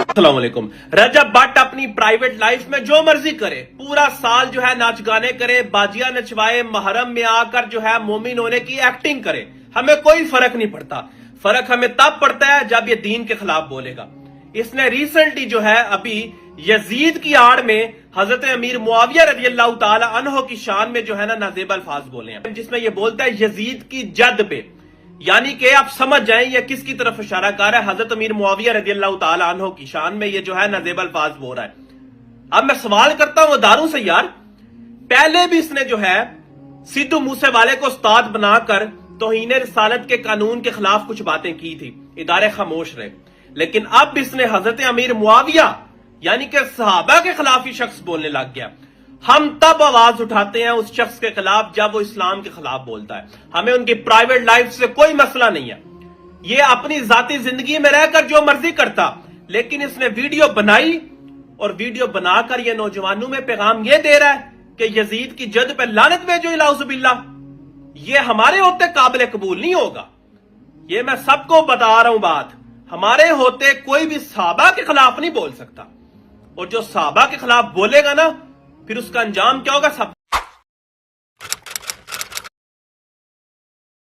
السلام علیکم. رجب بٹ اپنی پرائیویٹ لائف میں جو مرضی کرے, پورا سال جو ہے ناچ گانے کرے, باجیاں نچوائے, محرم میں آ کر جو ہے مومن ہونے کی ایکٹنگ کرے, ہمیں کوئی فرق نہیں پڑتا. فرق ہمیں تب پڑتا ہے جب یہ دین کے خلاف بولے گا. اس نے ریسنٹلی جو ہے ابھی یزید کی آڑ میں حضرت امیر معاویہ رضی اللہ تعالی عنہ کی شان میں جو ہے نا نازیب الفاظ بولے ہیں, جس میں یہ بولتا ہے یزید کی جد پہ, یعنی کہ آپ سمجھ جائیں یہ کس کی طرف اشارہ کر رہا ہے. حضرت امیر معاویہ رضی اللہ تعالی عنہ کی شان میں یہ جو ہے نازیب الفاظ بول رہا ہے. اب میں سوال کرتا ہوں داروں سے, یار پہلے بھی اس نے جو ہے سدھو موسے والے کو استاد بنا کر توہین رسالت کے قانون کے خلاف کچھ باتیں کی تھی, ادارے خاموش رہے. لیکن اب اس نے حضرت امیر معاویہ یعنی کہ صحابہ کے خلاف ہی شخص بولنے لگ گیا. ہم تب آواز اٹھاتے ہیں اس شخص کے خلاف جب وہ اسلام کے خلاف بولتا ہے. ہمیں ان کی پرائیویٹ لائف سے کوئی مسئلہ نہیں ہے, یہ اپنی ذاتی زندگی میں رہ کر جو مرضی کرتا. لیکن اس نے ویڈیو بنائی اور ویڈیو بنا کر یہ نوجوانوں میں پیغام یہ دے رہا ہے کہ یزید کی جد پہ لعنت بھیجو اعوذ باللہ. یہ ہمارے ہوتے قابل قبول نہیں ہوگا. یہ میں سب کو بتا رہا ہوں بات, ہمارے ہوتے کوئی بھی صحابہ کے خلاف نہیں بول سکتا, اور جو صحابہ کے خلاف بولے گا نا پھر اس کا انجام کیا ہوگا سب